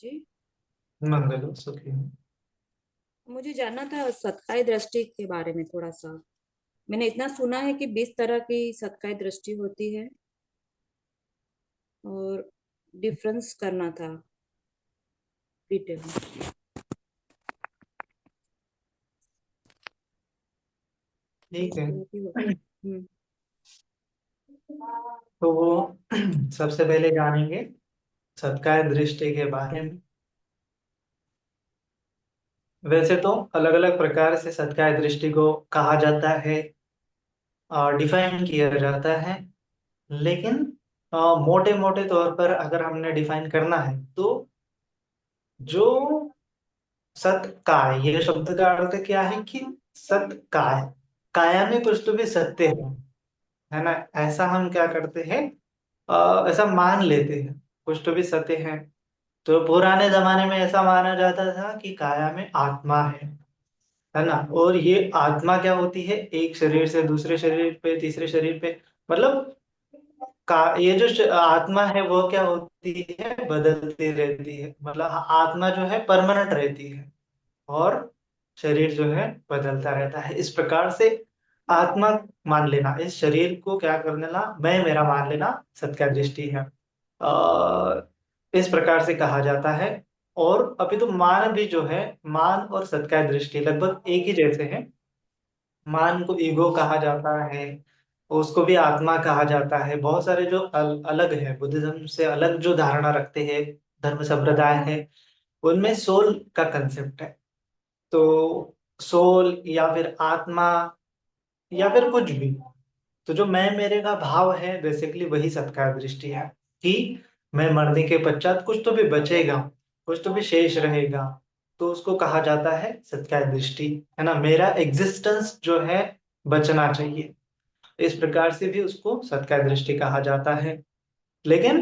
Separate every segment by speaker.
Speaker 1: जी।
Speaker 2: मंगल हो सुखी हो।
Speaker 1: मुझे जानना था सतकाय दृष्टि के बारे में थोड़ा सा। मैंने इतना सुना है कि 20 तरह की सतकाय दृष्टि होती है और डिफरेंस करना था डिटेल में।
Speaker 2: ठीक
Speaker 1: 20
Speaker 2: है।
Speaker 1: तरह की
Speaker 2: तो वो सबसे पहले जानेंगे सत्कार दृष्टि के बारे में। वैसे तो अलग अलग प्रकार से सत्कार दृष्टि को कहा जाता है और डिफाइन किया जाता है, लेकिन मोटे मोटे तौर पर अगर हमने डिफाइन करना है तो जो सत्काय, ये शब्द का अर्थ क्या है कि सत्काय, काया में कुछ तो भी सत्य है ना। ऐसा हम क्या करते हैं, ऐसा मान लेते हैं कुछ तो भी सत्य है। तो पुराने जमाने में ऐसा माना जाता था कि काया में आत्मा है ना। और ये आत्मा क्या होती है, एक शरीर से दूसरे शरीर पे, तीसरे शरीर पे, मतलब का ये जो आत्मा है वो क्या होती है, बदलती रहती है। मतलब आत्मा जो है परमानेंट रहती है और शरीर जो है बदलता रहता है। इस प्रकार से आत्मा मान लेना, इस शरीर को क्या कर लेना, मैं मेरा मान लेना, सत्या दृष्टि है। इस प्रकार से कहा जाता है। और अभी तो मान भी जो है, मान और सत्या दृष्टि लगभग एक ही जैसे हैं। मान को ईगो कहा जाता है, उसको भी आत्मा कहा जाता है। बहुत सारे जो अलग है, बुद्धिज्म से अलग जो धारणा रखते हैं धर्म संप्रदाय है, उनमें सोल का कंसेप्ट है। तो सोल या फिर आत्मा या फिर कुछ भी, तो जो मैं मेरे का भाव है बेसिकली वही सत्कार दृष्टि है कि मैं मरने के पश्चात कुछ तो भी बचेगा, कुछ तो भी शेष रहेगा। तो उसको कहा जाता है सत्कार दृष्टि, है ना। मेरा एग्जिस्टेंस जो है बचना चाहिए, इस प्रकार से भी उसको सत्कार दृष्टि कहा जाता है। लेकिन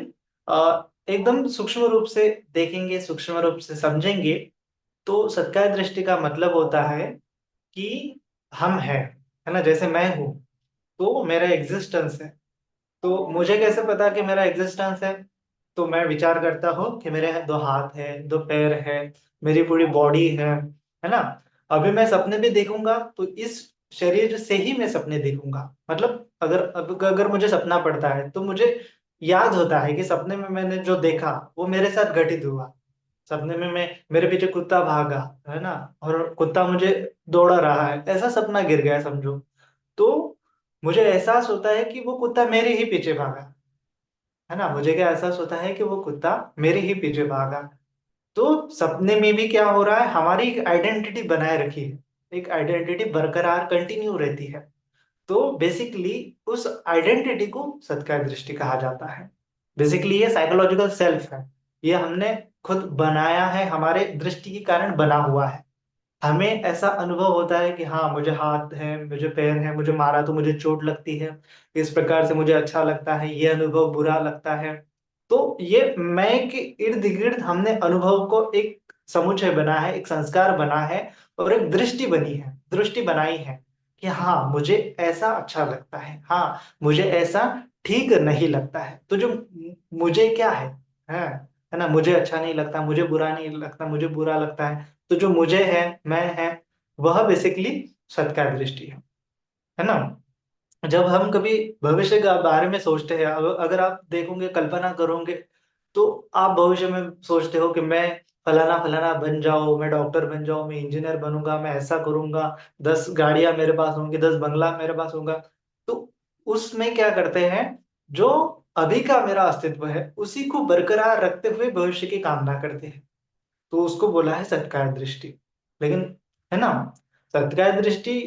Speaker 2: एकदम सूक्ष्म रूप से देखेंगे, सूक्ष्म रूप से समझेंगे तो सत्कार दृष्टि का मतलब होता है कि हम है ना। जैसे मैं हूं तो मेरा एग्जिस्टेंस है। तो मुझे कैसे पता कि मेरा एग्जिस्टेंस है, तो मैं विचार करता हूँ कि मेरे दो हाथ है, दो पैर है, मेरी पूरी बॉडी है ना। अभी मैं सपने भी देखूंगा तो इस शरीर से ही मैं सपने देखूंगा। मतलब अगर मुझे सपना पड़ता है तो मुझे याद होता है कि सपने में मैंने जो देखा वो मेरे साथ घटित हुआ। सपने में मैं, मेरे पीछे कुत्ता भागा, है ना, और कुत्ता मुझे दौड़ा रहा है, ऐसा सपना गिर गया समझो। तो मुझे एहसास होता है कि वो कुत्ता मेरे ही पीछे भागा, है ना। मुझे क्या एहसास होता है कि वो कुत्ता मेरे ही पीछे भागा। तो सपने में भी क्या हो रहा है, हमारी एक आइडेंटिटी बनाए रखी है, एक आइडेंटिटी बरकरार कंटिन्यू रहती है। तो बेसिकली उस आइडेंटिटी को सत्कार दृष्टि कहा जाता है। बेसिकली ये साइकोलॉजिकल सेल्फ है, ये हमने खुद बनाया है, हमारे दृष्टि के कारण बना हुआ है। हमें ऐसा अनुभव होता है कि हाँ मुझे हाथ है, मुझे पैर है, मुझे मारा तो मुझे चोट लगती है, इस प्रकार से मुझे अच्छा लगता है, ये अनुभव बुरा लगता है। तो ये मैं के इर्द गिर्द हमने अनुभव को एक समुच्चय बना है, एक संस्कार बना है और एक दृष्टि बनी है, दृष्टि बनाई है कि हाँ मुझे ऐसा अच्छा लगता है, हाँ मुझे ऐसा ठीक नहीं लगता है। तो जो मुझे क्या है ना, मुझे अच्छा नहीं लगता, मुझे बुरा नहीं लगता, मुझे बुरा लगता है। तो जो मुझे मैं है, वह बेसिकली सत्कार दृष्टि है ना। जब हम कभी भविष्य के बारे में सोचते हैं, अगर आप देखोगे, कल्पना करोगे, तो आप भविष्य में सोचते हो कि मैं फलाना फलाना बन जाऊं, मैं डॉक्टर बन जाऊं, मैं इंजीनियर बनूंगा, मैं ऐसा करूंगा, 10 गाड़ियां मेरे पास होंगी, 10 बंगला मेरे पास होगा। तो उसमें क्या करते हैं, जो अभी का मेरा अस्तित्व है उसी को बरकरार रखते हुए भविष्य की कामना करते हैं। तो उसको बोला है सत्कार दृष्टि। लेकिन, है ना, सत्कार दृष्टि,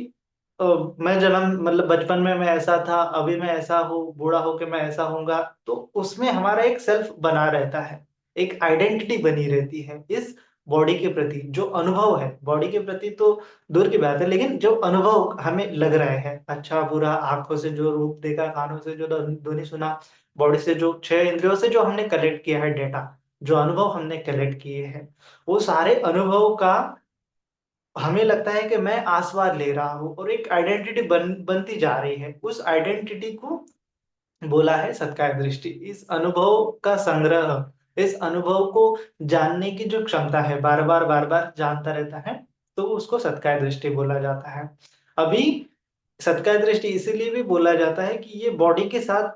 Speaker 2: अ, मैं जन्म मतलब बचपन में मैं ऐसा था, अभी मैं ऐसा हूँ, बूढ़ा होके मैं ऐसा होऊंगा, तो उसमें हमारा एक सेल्फ बना रहता है, एक आइडेंटिटी बनी रहती है इस बॉडी के प्रति। जो अनुभव है बॉडी के प्रति तो दूर की बात है, लेकिन जो अनुभव हमें लग रहा है, अच्छा बुरा, आंखों से जो रूप देखा, कानों से जो ध्वनि सुना, बॉडी से जो 6 इंद्रियों से जो हमने कलेक्ट किया है डेटा, जो अनुभव हमने कलेक्ट किए हैं, वो सारे अनुभव का हमें लगता है कि मैं आस्वाद ले रहा हूँ और एक आइडेंटिटी बनती जा रही है। उस आइडेंटिटी को बोला है सत्कार दृष्टि। इस अनुभव का संग्रह, इस अनुभव को जानने की जो क्षमता है, बार बार जानता रहता है, तो उसको सत्काय दृष्टि बोला जाता है। अभी सत्काय दृष्टि इसीलिए भी बोला जाता है कि ये बॉडी के साथ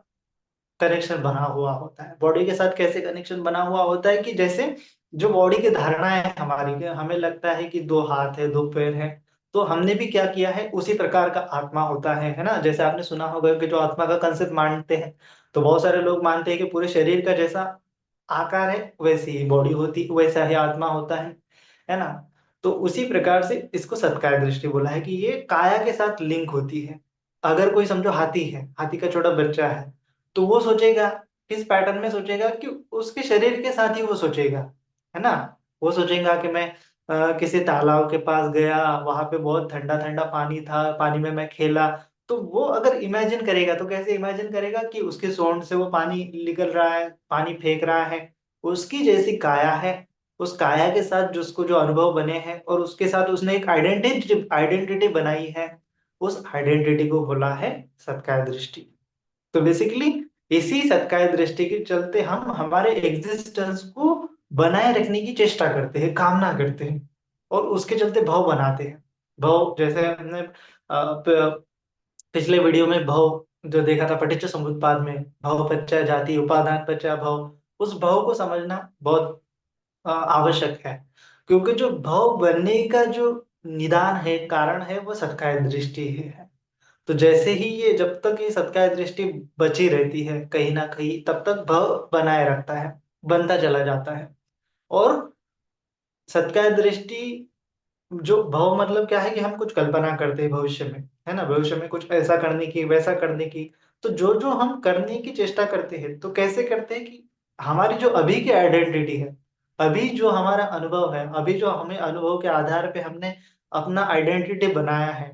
Speaker 2: कनेक्शन बना हुआ होता है। बॉडी के साथ कैसे कनेक्शन बना हुआ होता है कि जैसे जो बॉडी की धारणा है हमारी के, हमें लगता है कि दो हाथ है, दो पैर है, तो हमने भी क्या किया है, उसी प्रकार का आत्मा होता है ना। जैसे आपने सुना होगा कि जो आत्मा का कंसेप्ट मानते हैं, तो बहुत सारे लोग मानते हैं कि पूरे शरीर का जैसा आकार है वैसी ही बॉडी होती, वैसा ही आत्मा होता है ना। तो उसी प्रकार से इसको सत्काय दृष्टि बोला है कि ये काया के साथ लिंक होती है। अगर कोई समझो हाथी है, हाथी का छोटा बच्चा है, तो वो सोचेगा किस पैटर्न में सोचेगा कि उसके शरीर के साथ ही वो सोचेगा, है ना। वो सोचेगा कि मैं किसी तालाब के पास गया, वहां पे बहुत ठंडा ठंडा पानी था, पानी में मैं खेला। तो वो अगर इमेजिन करेगा तो कैसे इमेजिन करेगा कि उसके सोंड से वो पानी निकल रहा है, पानी फेंक रहा है, उसकी जैसी काया है। उस काया के साथ जो उसको जो अनुभव बने हैं और उसके साथ उसने एक आइडेंटिटी आइडेंटिटी बनाई है, उस आइडेंटिटी को बोला है सत्काय दृष्टि। तो बेसिकली इसी सत्काय दृष्टि के चलते हम हमारे एग्जिस्टेंस को बनाए रखने की चेष्टा करते हैं, कामना करते हैं, और उसके चलते भव बनाते हैं। भव जैसे हमने पिछले वीडियो में भव जो देखा था पටිच्च समुप्पाद में, भव पच्चय जाति उपादान पच्चय भव, उस भव को समझना बहुत आवश्यक है। क्योंकि जो भव बनने का जो निदान है, कारण है, वो सत्काय दृष्टि है। तो जैसे ही ये, जब तक ये सत्काय दृष्टि बची रहती है कहीं ना कहीं, तब तक भव बनाए रखता है, बनता चला जाता है। और सत्काय दृष्टि, जो भव मतलब क्या है कि हम कुछ कल्पना करते हैं भविष्य में, है ना, भविष्य में कुछ ऐसा करने की, वैसा करने की। तो जो जो हम करने की चेष्टा करते हैं, तो कैसे करते हैं कि हमारी जो अभी की आइडेंटिटी है, अभी जो हमारा अनुभव है, अभी जो हमें अनुभव के आधार पे हमने अपना आइडेंटिटी बनाया है,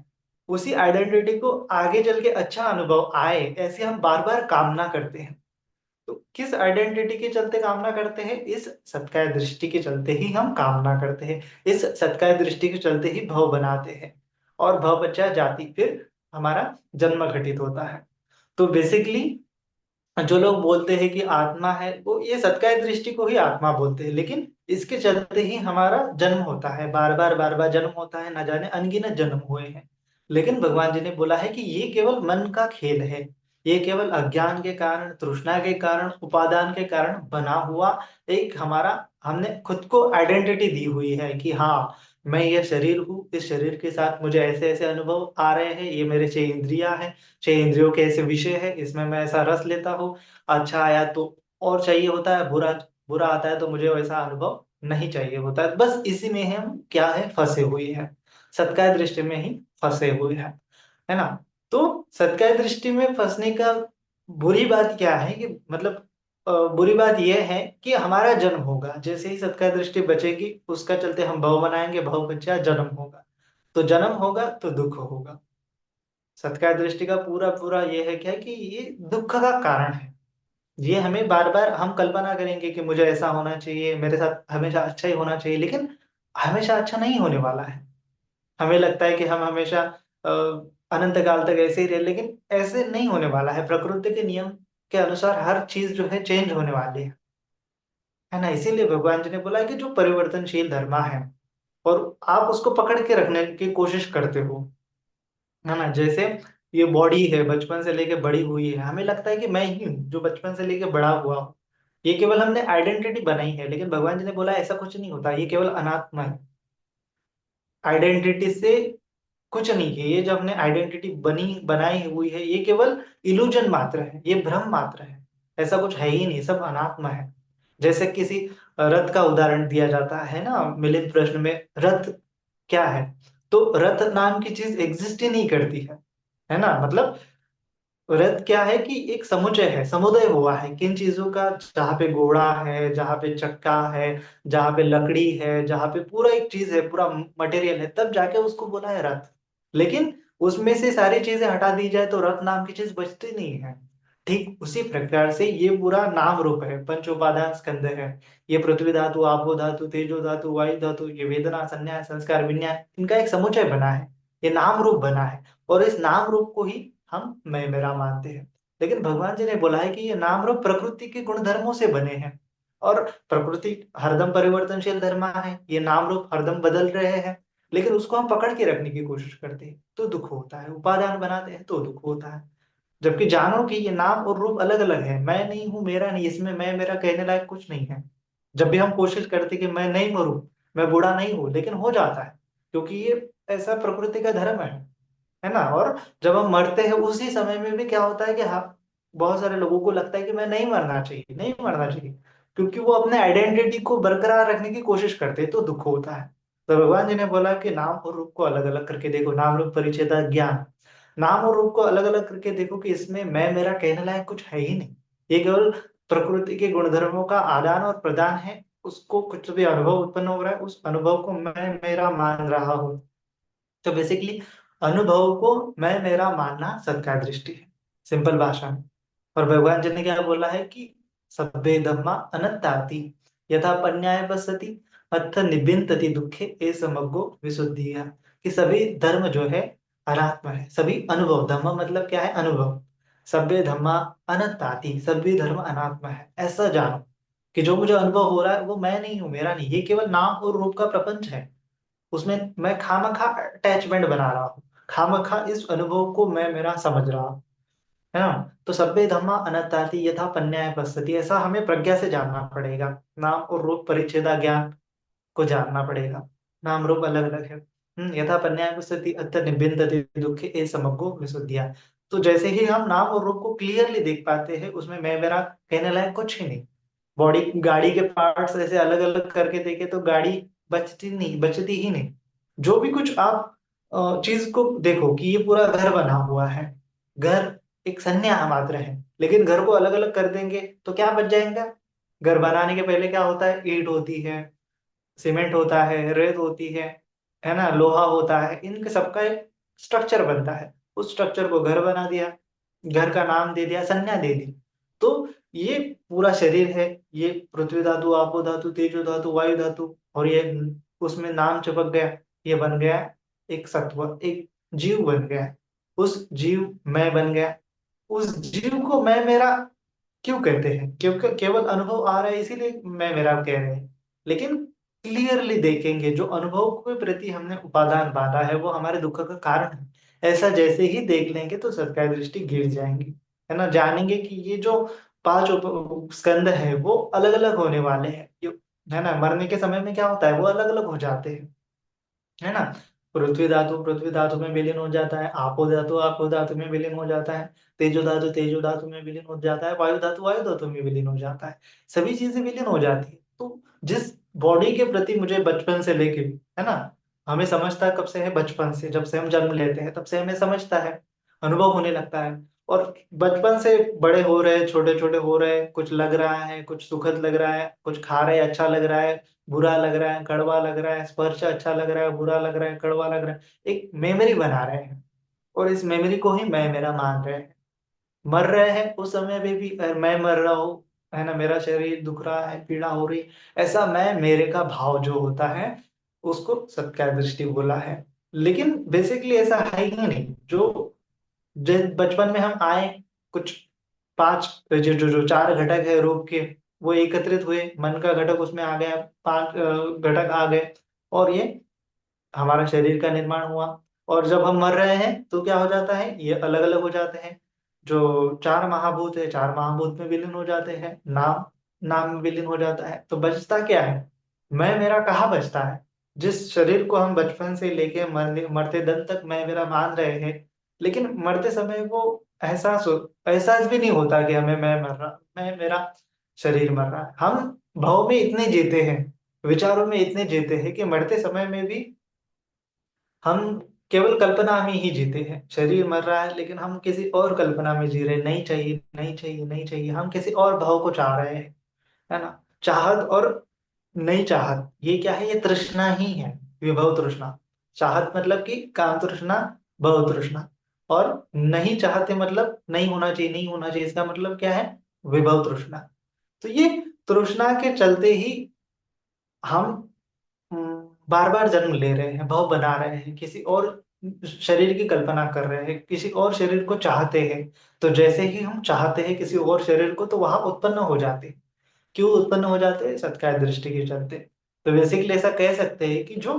Speaker 2: उसी आइडेंटिटी को आगे चल के अच्छा अनुभव आए, ऐसी हम बार बार कामना करते हैं। तो किस आइडेंटिटी के चलते कामना करते हैं, इस सत्काय दृष्टि के चलते ही हम कामना करते हैं। इस सत्काय दृष्टि के चलते ही भव बनाते हैं, और भव बच्चा जाति, फिर हमारा जन्म घटित होता है। तो बेसिकली जो लोग बोलते हैं कि आत्मा है, वो ये सत्काय दृष्टि को ही आत्मा बोलते हैं, लेकिन इसके चलते ही हमारा जन्म होता है, बार बार जन्म होता है, ना जाने अनगिनत जन्म हुए हैं। लेकिन भगवान जी ने बोला है कि ये केवल मन का खेल है, ये केवल अज्ञान के कारण, तृष्णा के कारण, उपादान के कारण बना हुआ एक हमारा, हमने खुद को आइडेंटिटी दी हुई है कि हाँ, मैं ये शरीर हूँ, इस शरीर के साथ मुझे ऐसे ऐसे अनुभव आ रहे हैं, ये मेरे 6 इंद्रियां हैं, 6 इंद्रियों के ऐसे विषय है, इसमें मैं ऐसा रस लेता हूँ, अच्छा आया तो और चाहिए होता है, बुरा बुरा आता है तो मुझे वैसा अनुभव नहीं चाहिए होता है। बस इसी में हम क्या है, फंसे हुए हैं, सत्काय दृष्टि में ही फंसे हुए हैं, है ना। तो सत्काय दृष्टि में फंसने का बुरी बात क्या है कि मतलब बुरी बात यह है कि हमारा जन्म होगा, जैसे ही सत्काय दृष्टि बचेगी उसका चलते हम भव बनाएंगे, भव बचा जन्म होगा, तो जन्म होगा तो दुख होगा। सत्कार दृष्टि का पूरा पूरा ये है क्या कि ये दुख का कारण है। ये हमें बार बार हम कल्पना करेंगे कि मुझे ऐसा होना चाहिए, मेरे साथ हमेशा अच्छा ही होना चाहिए, लेकिन हमेशा अच्छा नहीं होने वाला है। हमें लगता है कि हम हमेशा अनंत काल तक ऐसे ही रहे, लेकिन ऐसे नहीं होने वाला है। प्रकृति के नियम के अनुसार हर चीज जो है चेंज होने वाली है ना। इसीलिए भगवान जी ने बोला है कि जो परिवर्तनशील धर्मा है, और आप उसको पकड़ के रखने की कोशिश करते हो, है ना। जैसे ये बॉडी है, बचपन से लेके बड़ी हुई है, हमें लगता है कि मैं ही हूँ जो बचपन से लेके बड़ा हुआ हूँ। ये केवल हमने आइडेंटिटी बनाई है, लेकिन भगवान जी ने बोला ऐसा कुछ नहीं होता, ये केवल अनात्मा है। आइडेंटिटी से कुछ नहीं है, ये जो हमने आइडेंटिटी बनी बनाई हुई है, ये केवल इल्यूजन मात्र है, ये भ्रम मात्र है। ऐसा कुछ है ही नहीं, सब अनात्मा है। जैसे किसी रथ का उदाहरण दिया जाता है ना, मिलित प्रश्न में, रथ क्या है, तो रथ नाम की चीज एग्जिस्ट ही नहीं करती है ना। मतलब रथ क्या है कि एक समुच्चय है, समुदाय हुआ है किन चीजों का, जहाँ पे घोड़ा है, जहाँ पे चक्का है, जहाँ पे लकड़ी है, जहाँ पे पूरा एक चीज है, पूरा मटेरियल है, तब जाके उसको बोला है रथ। लेकिन उसमें से सारी चीजें हटा दी जाए तो रथ नाम की चीज बचती नहीं है। ठीक उसी प्रकार से ये पूरा नाम रूप है, पंच उपादान स्कंद है। ये पृथ्वी धातु, आपो धातु, तेजो धातु, वायु धातु, ये वेदना, संन्यास, संस्कार, विज्ञान, इनका एक समुच्चय बना है, ये नाम रूप बना है। और इस नाम रूप को ही हम मैं मेरा मानते हैं। लेकिन भगवान जी ने बोला है कि ये नाम रूप प्रकृति के गुण धर्मों से बने हैं। और प्रकृति हरदम परिवर्तनशील धर्म है, ये नाम रूप हरदम बदल रहे हैं, लेकिन उसको हम पकड़ के रखने की कोशिश करते हैं तो दुख होता है, उपादान बनाते हैं तो दुख होता है। जबकि जानो कि ये नाम और रूप अलग अलग है, मैं नहीं हूं, मेरा नहीं, इसमें मैं मेरा कहने लायक कुछ नहीं है। जब भी हम कोशिश करते कि मैं नहीं मरूं, मैं बूढ़ा नहीं हूं, लेकिन हो जाता है, क्योंकि ये ऐसा प्रकृति का धर्म है ना। और जब हम मरते हैं उसी समय में भी क्या होता है कि हाँ, बहुत सारे लोगों को लगता है कि मैं नहीं मरना चाहिए, नहीं मरना चाहिए, क्योंकि वो अपने आइडेंटिटी को बरकरार रखने की कोशिश करते हैं तो दुख होता है। तो भगवान जी ने बोला कि नाम और रूप को अलग अलग करके देखो, नाम रूप परिच्छेदा ज्ञान, नाम और रूप को अलग अलग करके देखो कि इसमें मैं मेरा कहने लायक कुछ है ही नहीं। ये केवल प्रकृति के गुणधर्मों का आदान और प्रदान है, उसको कुछ भी अनुभव उत्पन्न हो रहा है, उस अनुभव को मैं मेरा मान रहा हूँ। तो बेसिकली अनुभव को मैं मेरा मानना सत्कार दृष्टि है, सिंपल भाषा में। और भगवान जी ने क्या बोला है कि सभ्य धम्मा अनंताति, यथा पन्याय बसति अथ निबिंतति दुखे ए समग्गो विशुद्धि, कि सभी धर्म जो है अनात्मा है, सभी अनुभव, धम्म मतलब क्या है, अनुभव, सभ्य धम्मा अनंताति, सभी धर्म अनात्मा है, ऐसा जानो कि जो मुझे अनुभव हो रहा है वो मैं नहीं हूँ, मेरा नहीं, ये केवल नाम और रूप का प्रपंच है। उसमें मैं खामखा अटैचमेंट बना रहा हूँ, खामखा इस अनुभव को मैं मेरा समझ रहा हूँ, है ना। तो सभ्य धम्मा अनात्ताति यथा पन्याय पश्यति, ऐसा हमें प्रज्ञा से जानना पड़ेगा, नाम और रूप परिच्छेदा ज्ञान को जानना पड़ेगा। नाम रूप अलग अलग है। यथा पन्याय पश्यति अतः निबिंदति दुखे ए समग्गो विशुद्धिया। तो जैसे ही हम नाम और रूप को क्लियरली देख पाते हैं, उसमें मैं मेरा कहने लायक कुछ ही नहीं। बॉडी, गाड़ी के पार्ट्स ऐसे अलग अलग करके देखे तो गाड़ी बचती ही नहीं। जो भी कुछ आप चीज को देखो कि ये पूरा घर बना हुआ है, घर एक संज्ञा मात्र है, लेकिन घर को अलग अलग कर देंगे तो क्या बच जाएगा। घर बनाने के पहले क्या होता है, ईंट होती है, सीमेंट होता है, रेत होती है ना, लोहा होता है, इनके सबका एक स्ट्रक्चर बनता है, उस स्ट्रक्चर को घर बना दिया, घर का नाम दे दिया, संज्ञा दे दी। तो ये पूरा शरीर है, ये पृथ्वी धातु, आपो धातु, तेजो धातु, वायु धातु, और ये उसमें नाम चिपक गया, ये बन गया एक सत्व, एक जीव बन गया। उस जीव मैं बन गया। उस जीव को मैं मेरा क्यों कहते हैं, क्योंकि केवल अनुभव आ रहा है इसीलिए मैं मेरा कह रहे हैं। लेकिन क्लियरली देखेंगे, जो अनुभव के प्रति हमने उपादान बांधा है वो हमारे दुख का कारण है, ऐसा जैसे ही देख लेंगे तो सत्कार दृष्टि गिर जाएंगी, है ना। जानेंगे कि ये जो पांच स्कंद है वो अलग अलग होने वाले हैं, है ना। मरने के समय में क्या होता है, वो अलग अलग हो जाते हैं, है ना। पृथ्वी धातु में विलीन हो जाता है, आपो धातु में विलीन हो जाता है, तेजो धातु में विलीन हो जाता है, वायु धातु में विलीन हो जाता है। सभी चीजें विलीन हो जाती है। तो जिस बॉडी के प्रति मुझे बचपन से लेके, है ना, हमें समझता कब से है, बचपन से, जब से हम जन्म लेते हैं तब से हमें समझता है, अनुभव होने लगता है। और बचपन से बड़े हो रहे, छोटे छोटे हो रहे, कुछ लग रहा है, कुछ सुखद लग रहा है, कुछ खा रहे अच्छा लग रहा है, बुरा लग रहा है, कड़वा लग रहा है, स्पर्श अच्छा लग रहा है, बुरा लग रहा है, कड़वा लग रहा है, एक मेमोरी बना रहे हैं, और इस मेमोरी को ही मैं मेरा मान रहे हैं। मर रहे हैं उस समय में भी मैं मर रहा हूँ, है ना, मेरा शरीर दुख रहा है, पीड़ा हो रही, ऐसा मैं मेरे का भाव जो होता है उसको सत्कार दृष्टि बोला है। लेकिन बेसिकली ऐसा है ही नहीं। जो जिस बचपन में हम आए, कुछ पांच, जो चार घटक है रूप के, वो एकत्रित हुए, मन का घटक उसमें आ गया, पांच घटक आ गए, और ये हमारा शरीर का निर्माण हुआ। और जब हम मर रहे हैं तो क्या हो जाता है, ये अलग अलग हो जाते हैं। जो चार महाभूत है, चार महाभूत में विलीन हो जाते हैं, नाम नाम में विलीन हो जाता है। तो बचता क्या है, मैं मेरा कहाँ बचता है। जिस शरीर को हम बचपन से लेके मरते दम तक मैं मेरा मान रहे हैं, लेकिन मरते समय वो एहसास भी नहीं होता कि हमें मैं मर रहा, मैं मेरा शरीर मर रहा है। हम भाव में इतने जीते हैं, विचारों में इतने जीते हैं कि मरते समय में भी हम केवल कल्पना में ही जीते हैं। शरीर मर रहा है लेकिन हम किसी और कल्पना में जी रहे हैं, नहीं चाहिए, नहीं चाहिए, नहीं चाहिए, हम किसी और भाव को चाह रहे हैं, है ना। चाहत और नहीं चाहत, ये क्या है, ये तृष्णा ही है, विभव तृष्णा। चाहत मतलब कि काम तृष्णा, भव तृष्णा। और नहीं चाहते मतलब नहीं होना चाहिए, नहीं होना चाहिए, इसका मतलब क्या है, विभव तृष्णा। तो ये तृष्णा के चलते ही हम बार बार जन्म ले रहे हैं, भव बना रहे हैं, किसी और शरीर की कल्पना कर रहे हैं, किसी और शरीर को चाहते हैं। तो जैसे ही हम चाहते हैं किसी और शरीर को, तो वहां उत्पन्न हो जाते हैं, क्यों उत्पन्न हो जाते हैं? सत्काय दृष्टि के चलते। तो बेसिकली ऐसा कह सकते हैं कि जो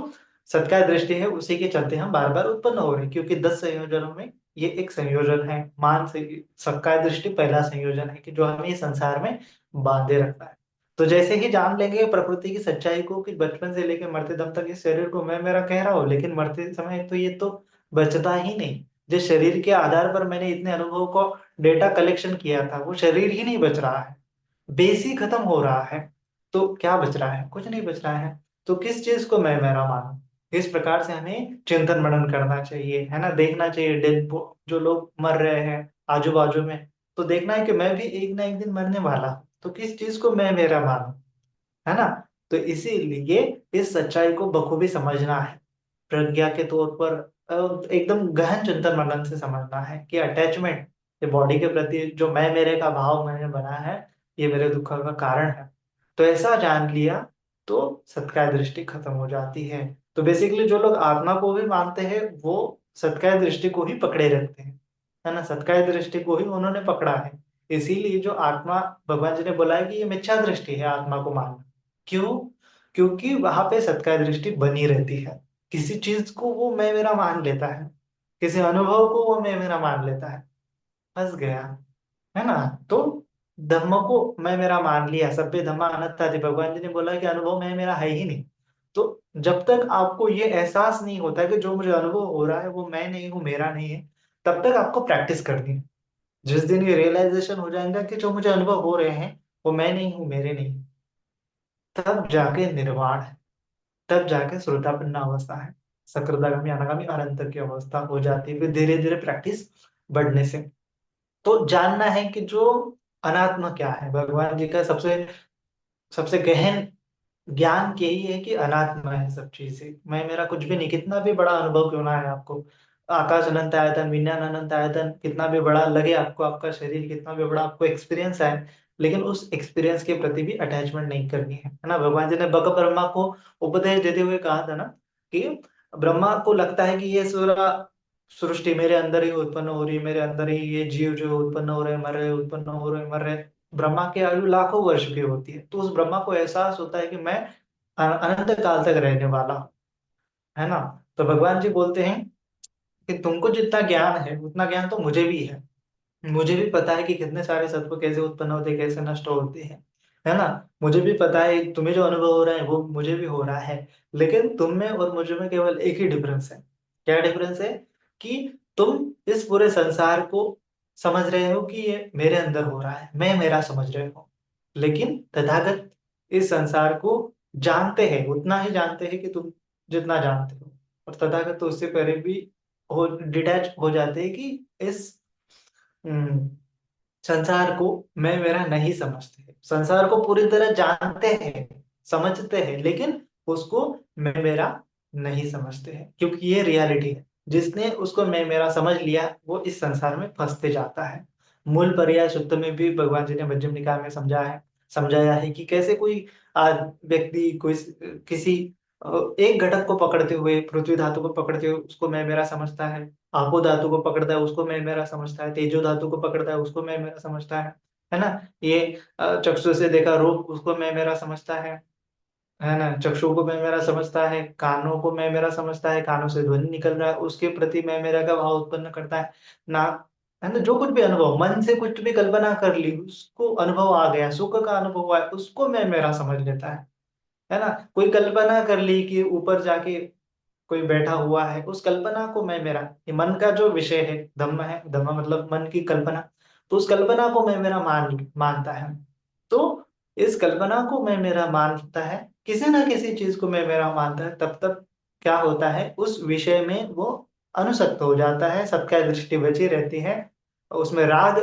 Speaker 2: सत्काय दृष्टि है उसी के चलते हम बार बार उत्पन्न हो रहे हैं, क्योंकि 10 संयोजनों में ये एक संयोजन है। मान से सत्काय दृष्टि पहला संयोजन है कि जो हमें इस संसार में बांधे रखता है। तो जैसे ही जान लेंगे प्रकृति की सच्चाई को कि बचपन से लेकर मरते दम तक इस शरीर को मैं मेरा कह रहा हूँ, लेकिन मरते समय तो ये तो बचता ही नहीं। जिस शरीर के आधार पर मैंने इतने अनुभव को डेटा कलेक्शन किया था, वो शरीर ही नहीं बच रहा है, बेस ही खत्म हो रहा है। तो क्या बच रहा है? कुछ नहीं बच रहा है। तो किस चीज को मैं मेरा मानूं? इस प्रकार से हमें चिंतन मनन करना चाहिए, है ना। देखना चाहिए डेड, जो लोग मर रहे हैं आजू बाजू में, तो देखना है कि मैं भी एक ना एक दिन मरने वाला हूं, तो किस चीज को मैं मेरा मानूं, है ना। तो इसीलिए इस सच्चाई को बखूबी समझना है, प्रज्ञा के तौर पर एकदम गहन चिंतन मनन से समझना है कि अटैचमेंट, ये बॉडी के प्रति जो मैं मेरे का भाव मैंने बना है, ये मेरे दुख का कारण है। तो ऐसा जान लिया तो सत्काय दृष्टि खत्म हो जाती है। तो बेसिकली जो लोग आत्मा को भी मानते हैं वो सत्काय दृष्टि को ही पकड़े रहते हैं, है ना। सत्काय दृष्टि को ही उन्होंने पकड़ा है। इसीलिए जो आत्मा, भगवान जी ने बोला है कि ये मिथ्या दृष्टि है आत्मा को मानना। क्यों? क्योंकि वहां पे सत्काय दृष्टि बनी रहती है। किसी चीज को वो मैं मेरा मान लेता है, किसी अनुभव को वो मैं मेरा मान लेता है, फंस गया, है ना। तो धम्म को मैं मेरा मान लिया, सभ्य धम्मा अनात्मा थी, भगवान जी ने बोला कि अनुभव मैं मेरा है ही नहीं। तो जब तक आपको ये एहसास नहीं होता है कि जो मुझे अनुभव हो रहा है वो मैं नहीं हूँ, मेरा नहीं है, तब तक आपको प्रैक्टिस करनी है। जिस दिन ये रियलाइजेशन हो जाएगा कि जो मुझे अनुभव हो रहे हैं वो मैं नहीं हूँ, मेरे नहीं, तब जाके निर्वाण है, तब जाके श्रोतापन्न अवस्था है, सकृदागामी अनागामी अनंत की अवस्था हो जाती है। फिर धीरे धीरे प्रैक्टिस बढ़ने से तो जानना है कि जो अनात्मा क्या है। भगवान जी का सबसे सबसे गहन ज्ञान यही है कि अनात्मा है सब चीजें, मैं मेरा कुछ भी नहीं। कितना भी बड़ा अनुभव क्यों ना है आपको, आकाश अनंत आयतन, विज्ञान अनंत आयतन, कितना भी बड़ा लगे आपको, आपका शरीर कितना भी बड़ा आपको एक्सपीरियंस है, लेकिन उस एक्सपीरियंस के प्रति भी अटैचमेंट नहीं करनी है ना। भगवान जी ने बक ब्रह्मा को उपदेश देते हुए कहा था ना कि ब्रह्मा को लगता है कि ये सारा सृष्टि मेरे अंदर ही उत्पन्न हो रही है, मेरे अंदर ही ये जीव जो उत्पन्न हो रहे हैं, मर रहे हैं, उत्पन्न हो रहे हैं, मर रहे हैं। ब्रह्मा की आयु लाखों वर्ष की होती है, तो उस ब्रह्मा को एहसास होता है कि मैं अनंत काल तक रहने वाला हूं, है ना। तो भगवान जी बोलते हैं कि तुमको जितना ज्ञान है उतना ज्ञान तो मुझे भी है। मुझे भी पता है कि कितने सारे सत्व कैसे उत्पन्न होते हैं, कैसे नष्ट होते हैं, है ना। मुझे भी पता है तुम्हें जो अनुभव हो रहा है वो मुझे भी हो रहा है। लेकिन तुम में और मुझ में केवल एक ही डिफरेंस है। क्या डिफरेंस है? कि तुम इस पूरे संसार को समझ रहे हो कि ये मेरे अंदर हो रहा है, मैं मेरा समझ रहे हो। लेकिन तथागत इस संसार को जानते हैं, उतना ही जानते हैं कि तुम जितना जानते हो। और तथागत तो उससे पहले भी हो डिटैच हो जाते हैं कि इस हम्म, संसार को मैं मेरा नहीं समझते हैं। संसार को पूरी तरह जानते हैं, समझते हैं, लेकिन उसको मैं मेरा नहीं समझते हैं, क्योंकि ये रियलिटी है। जिसने उसको मैं मेरा समझ लिया वो इस संसार में फंसते जाता है। मूल पर्याय सूक्त में भी भगवान जी ने मध्यम निकाय में समझाया है कि कैसे कोई व्यक्ति कोई किसी एक घटक को पकड़ते हुए, पृथ्वी धातु को पकड़ते हुए उसको मैं मेरा समझता है, आपो धातु को पकड़ता है उसको मैं मेरा समझता है, तेजो धातु को पकड़ता है उसको मैं मेरा समझता है ना। ये चक्षु से देखा रूप उसको मैं मेरा समझता है ना। चक्षु को मैं मेरा समझता है, कानों को मैं मेरा समझता है, कानों से ध्वनि निकल रहा है उसके प्रति मैं मेरा का भाव उत्पन्न करता है ना, है ना। जो कुछ भी अनुभव मन से कुछ भी कल्पना कर ली, उसको अनुभव आ गया, सुख का अनुभव हुआ है, उसको मैं मेरा समझ लेता है ना। कोई कल्पना कर ली कि ऊपर जाके कोई बैठा हुआ है, उस कल्पना को मैं मेरा, ये मन का जो विषय है, धम्म है, धम्म मतलब मन की कल्पना, तो उस कल्पना को मैं मेरा मानता है। तो इस कल्पना को मैं मेरा मानता है, किसी ना किसी चीज को मैं मेरा मानता है, तब तक क्या होता है उस विषय में वो अनुसक्त हो जाता है, सबका दृष्टि बची रहती है। उसमें राग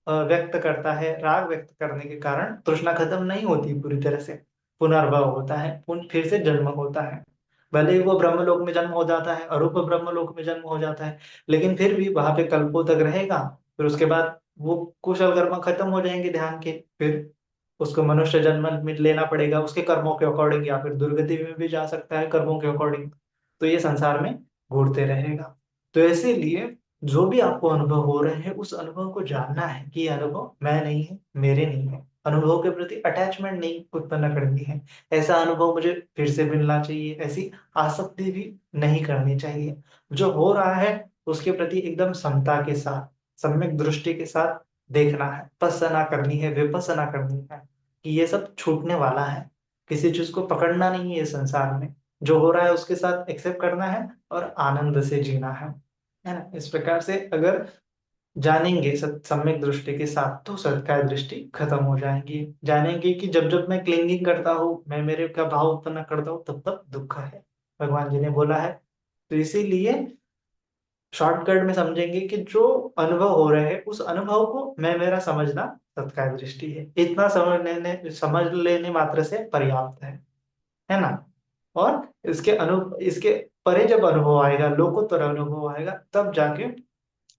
Speaker 2: व्यक्त करता है, राग व्यक्त करने के कारण तृष्णा खत्म नहीं होती पूरी तरह से, पुनर्भव होता है, फिर से जन्म होता है। भले ही वो ब्रह्मलोक में जन्म हो जाता है, अरूप ब्रह्मलोक में जन्म हो जाता है, लेकिन फिर भी वहां पे कल्पों तक रहेगा। फिर उसके बाद वो कुशल कर्म खत्म हो जाएंगे ध्यान के, फिर उसको मनुष्य जन्म में लेना पड़ेगा उसके कर्मों के अकॉर्डिंग, या फिर दुर्गति में भी जा सकता है कर्मों के अकॉर्डिंग। तो ये संसार में घूरते रहेगा। तो इसीलिए जो भी आपको अनुभव हो रहे हैं उस अनुभव को जानना है कि ये अनुभव मैं नहीं है, मेरे नहीं है। अनुभव के प्रति अटैचमेंट नहीं उत्पन्न करनी है। ऐसा अनुभव मुझे फिर से मिलना चाहिए, ऐसी आसक्ति भी नहीं करनी चाहिए। जो हो रहा है उसके प्रति एकदम समता के साथ, सम्यक दृष्टि के साथ देखना है, पसना करनी है, विपसना करनी है कि ये सब छूटने वाला है। किसी चीज को पकड़ना नहीं है संसार में, जो हो रहा है उसके साथ एक्सेप्ट करना है और आनंद से जीना है ना। इस प्रकार से अगर जानेंगे सम्यक दृष्टि के साथ तो सत्काय दृष्टि खत्म हो जाएंगी। जानेंगे कि जब जब मैं क्लिंगिंग करता हूँ, मैं मेरे का भाव उत्पन्न करता हूँ, तब तब दुख है, भगवान जी ने बोला है। तो इसीलिए शॉर्टकट में समझेंगे कि जो अनुभव हो रहे हैं उस अनुभव को मैं मेरा समझना सत्काय दृष्टि है। इतना समझ लेने मात्र से पर्याप्त है ना। और इसके परे जब अनुभव आएगा, लोकोत्तर अनुभव आएगा, तब जाके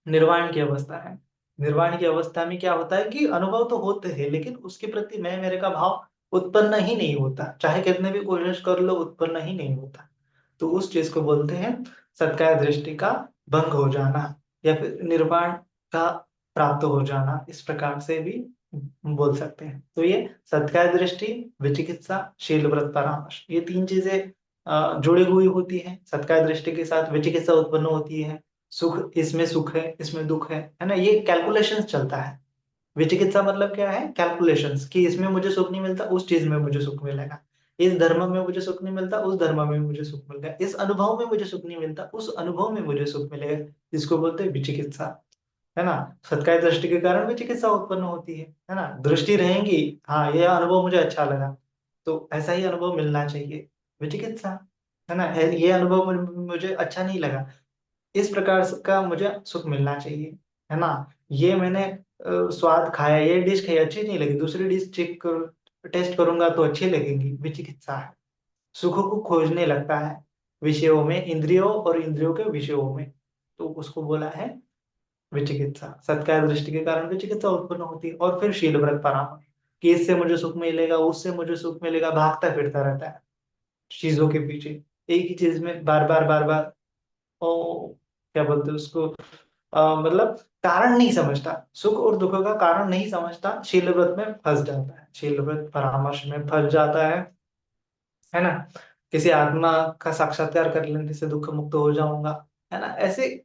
Speaker 2: निर्वाण की अवस्था है। निर्वाण की अवस्था में क्या होता है कि अनुभव तो होते हैं लेकिन उसके प्रति मैं मेरे का भाव उत्पन्न ही नहीं होता, चाहे कितने भी कोशिश कर लो उत्पन्न ही नहीं होता। तो उस चीज को बोलते हैं सत्काय दृष्टि का भंग हो जाना, या फिर निर्वाण का प्राप्त हो जाना, इस प्रकार से भी बोल सकते हैं। तो ये सत्काय दृष्टि, विचिकित्सा, शील व्रत परामर्श, ये तीन चीजें जुड़ी हुई होती हैं। सत्काय दृष्टि के साथ विचिकित्सा उत्पन्न होती है, सुख है इसमें दुख है ना, ये कैलकुलेशंस चलता है। विचिकित्सा मतलब क्या है, कैलकुलेशंस, कि इसमें मुझे सुख नहीं मिलता, उस चीज में मुझे सुख मिलेगा। इस धर्म में मुझे सुख नहीं मिलता, उस धर्म में मुझे सुख मिलेगा। इस अनुभव में मुझे सुख नहीं मिलता, उस अनुभव में मुझे सुख मिलेगा। इसको बोलते हैं विचिकित्सा, है ना। सत्काय दृष्टि के कारण विचिकित्सा उत्पन्न होती है ना। दृष्टि रहेंगी, हाँ ये अनुभव मुझे अच्छा लगा, तो ऐसा ही अनुभव मिलना चाहिए, विचिकित्सा, है ना। ये अनुभव मुझे अच्छा नहीं लगा, इस प्रकार का मुझे सुख मिलना चाहिए, है ना। ये मैंने स्वाद खाया, ये डिश खाई अच्छी नहीं लगी, दूसरी डिश चेक कर टेस्ट करूंगा तो अच्छी लगेगी, विचिकित्सा है। सुख को खोजने लगता है विषयों में, इंद्रियों और इंद्रियों के विषयों में, तो उसको बोला है विचिकित्सा। सत्कार दृष्टि के कारण विचिकित्सा उत्पन्न होती है। और फिर शील व्रत परामर्श, कि इससे मुझे सुख मिलेगा, उससे मुझे सुख मिलेगा, भागता फिरता रहता है चीजों के पीछे, एक ही चीज में बार बार ओ क्या बोलते हैं उसको, मतलब कारण नहीं समझता, सुख और दुख का कारण नहीं समझता, शील व्रत में फंस जाता है, शील व्रत परामर्श में फंस जाता है ना। किसी आत्मा का साक्षात्कार कर लेने से दुख मुक्त हो जाऊंगा, है ना, ऐसे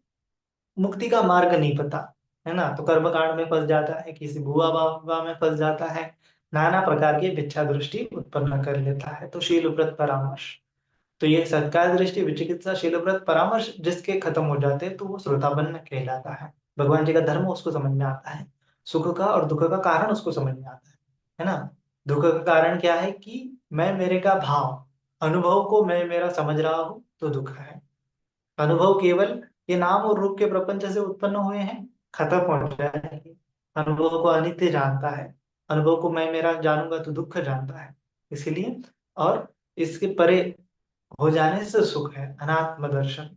Speaker 2: मुक्ति का मार्ग नहीं पता, है ना। तो कर्म कांड में फंस जाता है, किसी भुआ बाबा में फंस जाता है, नाना प्रकार की मिथ्या दृष्टि उत्पन्न कर लेता है। तो शील व्रत परामर्श, तो ये सत्कार दृष्टि, विचिकित्सा, शील व्रत परामर्श जिसके खत्म हो जाते हैं तो वो श्रोतापन्न कहलाता है। भगवान जी का धर्म उसको समझ में आता है, सुख का और दुख का कारण उसको समझ में आता है ना। दुख का कारण क्या है कि मैं मेरे का भाव, अनुभव को मैं मेरा समझ रहा हूं तो दुख है। अनुभव केवल ये नाम और रूप के प्रपंच से उत्पन्न हुए हैं, खत्म हो जाएंगे। अनुभव को अनित्य जानता है, अनुभव को मैं मेरा जानूंगा तो दुख जानता है, इसीलिए। और इसके परे हो जाने से सुख है, अनात्म दर्शन।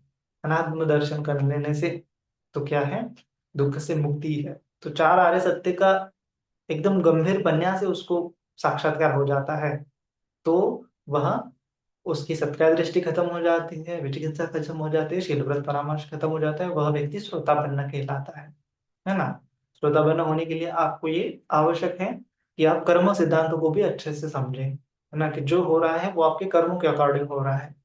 Speaker 2: अनात्म दर्शन कर लेने से तो क्या है, दुख से मुक्ति है। तो चार आर्य सत्य का एकदम गंभीर पन्या से उसको साक्षात्कार हो जाता है, तो वह उसकी सत्कार दृष्टि खत्म हो जाती है, विचिकित्सा खत्म हो जाती है, शील व्रत परामर्श खत्म हो जाता है, वह व्यक्ति श्रोतापन्न कहलाता है ना। श्रोतापन्न होने के लिए आपको ये आवश्यक है कि आप कर्म सिद्धांतों को भी अच्छे से समझें, है ना, कि जो हो रहा है वो आपके कर्मों के अकॉर्डिंग हो रहा है।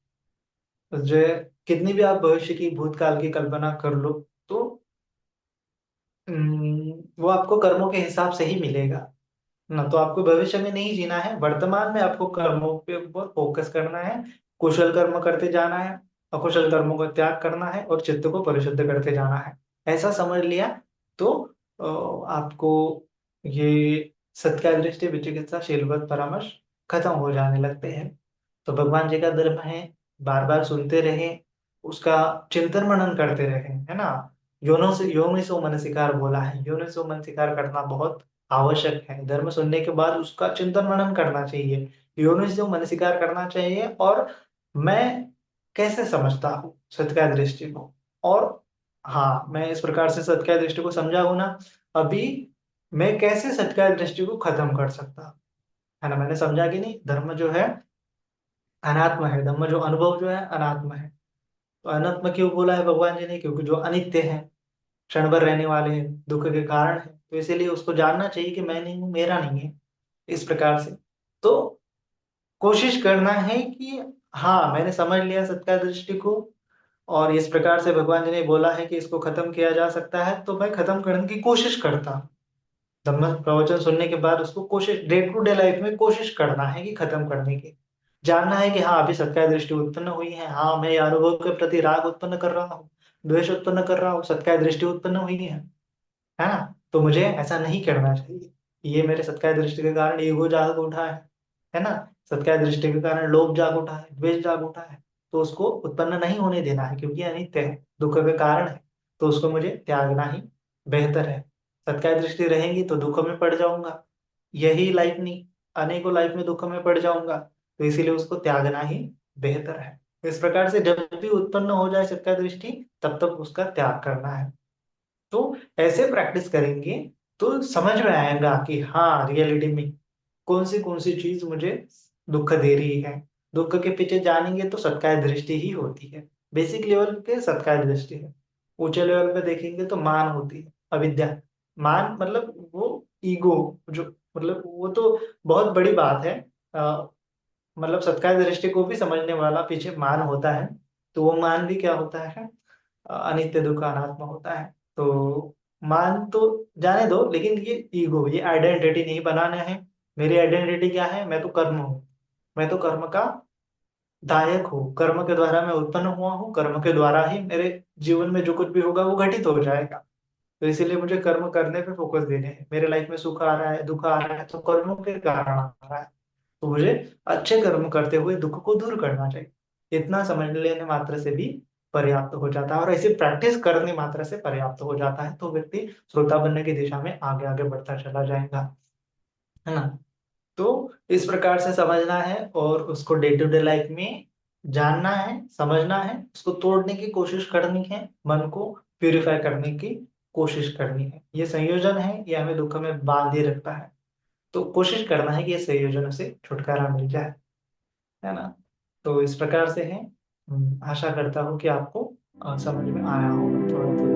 Speaker 2: जो कितनी भी आप भविष्य की, भूतकाल की कल्पना कर लो तो वो आपको कर्मों के हिसाब से ही मिलेगा ना। तो आपको भविष्य में नहीं जीना है, वर्तमान में आपको कर्मों के ऊपर फोकस करना है, कुशल कर्म करते जाना है, अकुशल कर्मों का त्याग करना है और चित्त को परिशुद्ध करते जाना है। ऐसा समझ लिया तो आपको ये सत्कार दृष्टि, विचिकित्सा, शीलवत परामर्श खत्म हो जाने लगते हैं। तो भगवान जी का धर्म है, बार बार सुनते रहे, उसका चिंतन मनन करते रहे, है ना। योनिसो मनसिकार बोला है, योनिसो मनसिकार करना बहुत आवश्यक है। धर्म सुनने के बाद उसका चिंतन मनन करना चाहिए, योनिसो मनसिकार करना चाहिए। और मैं कैसे समझता हूँ सत्कार दृष्टि को, और हाँ मैं इस प्रकार से सत्कार दृष्टि को समझा हूं ना, अभी मैं कैसे सत्कार दृष्टि को खत्म कर सकता हूँ, है ना। मैंने समझा कि नहीं, धर्म जो है अनात्म है, धर्म जो अनुभव जो है अनात्म है। तो अनात्म क्यों बोला है भगवान जी ने, क्योंकि जो अनित्य है, क्षण भर रहने वाले हैं, दुख के कारण है, तो इसीलिए उसको जानना चाहिए कि मैं नहीं हूँ, मेरा नहीं है। इस प्रकार से। तो कोशिश करना है कि हाँ मैंने समझ लिया सत्कार दृष्टि को, और इस प्रकार से भगवान जी ने बोला है कि इसको खत्म किया जा सकता है, तो मैं खत्म करने की कोशिश करता हूँ। धम्म प्रवचन सुनने के बाद उसको कोशिश डे टू डे लाइफ में कोशिश करना है कि खत्म करने की। जानना है कि हाँ अभी सत्कार दृष्टि उत्पन्न हुई है, हाँ मैं ये अनुभव के प्रति राग उत्पन्न कर रहा हूँ, द्वेष उत्पन्न कर रहा हूँ, सत्कार दृष्टि उत्पन्न हुई है ना। तो मुझे ऐसा नहीं करना चाहिए। ये मेरे सत्कार दृष्टि के कारण ईगो जाग उठा है ना। सत्कार दृष्टि के कारण लोभ जाग उठा है, द्वेष जाग उठा है, तो उसको उत्पन्न नहीं होने देना है, क्योंकि ये अनित्य है, दुख का कारण है। तो उसको मुझे त्यागना ही बेहतर है। सत्कार दृष्टि रहेंगी तो दुख में पड़ जाऊंगा, यही लाइफ नहीं, अनेकों लाइफ में दुख में पड़ जाऊंगा, तो इसीलिए उसको त्यागना ही बेहतर है। इस प्रकार से जब भी उत्पन्न हो जाए सत्कार दृष्टि, तब तक उसका त्याग करना है। तो ऐसे प्रैक्टिस करेंगे तो समझ में आएगा कि हाँ रियलिटी में कौन सी चीज मुझे दुख दे रही है। दुख के पीछे जानेंगे तो सत्कार दृष्टि ही होती है। बेसिक लेवल पे सत्कार दृष्टि है, ऊंचे लेवल पे देखेंगे तो मान होती है, अविद्या। मान मतलब वो ईगो, जो मतलब वो तो बहुत बड़ी बात है। मतलब सत्कार दृष्टि को भी समझने वाला पीछे मान होता है, तो वो मान भी क्या होता है, अनित्य दुख अनात्मा होता है। तो मान तो जाने दो, लेकिन ये ईगो, ये आइडेंटिटी नहीं बनाना है। मेरी आइडेंटिटी क्या है, मैं तो कर्म हूँ, मैं तो कर्म का दायक हूँ, कर्म के द्वारा मैं उत्पन्न हुआ हूँ, कर्म के द्वारा ही मेरे जीवन में जो कुछ भी होगा वो घटित हो जाएगा। तो इसीलिए मुझे कर्म करने पे फोकस देने हैं। मेरे लाइफ में सुख आ रहा है, दुख आ रहा है, तो कर्मों के कारण आ रहा है, तो मुझे अच्छे कर्म करते हुए दुख को दूर करना चाहिए। इतना समझ लेने मात्र से भी पर्याप्त हो जाता है, और ऐसी प्रैक्टिस करने मात्र से पर्याप्त हो जाता है, तो व्यक्ति श्रोता बनने की दिशा में आगे आगे बढ़ता चला जाएगा, है ना। तो इस प्रकार से समझना है, और उसको डे टू डे लाइफ में जानना है, समझना है, उसको तोड़ने की कोशिश करनी है, मन को प्यूरिफाई करने की कोशिश करनी है। ये संयोजन है, ये हमें दुख में बांधे रखता है, तो कोशिश करना है कि ये संयोजन से छुटकारा मिल जाए, है ना। तो इस प्रकार से है। आशा करता हूँ कि आपको समझ में आया होगा थोड़ा थोड़ा।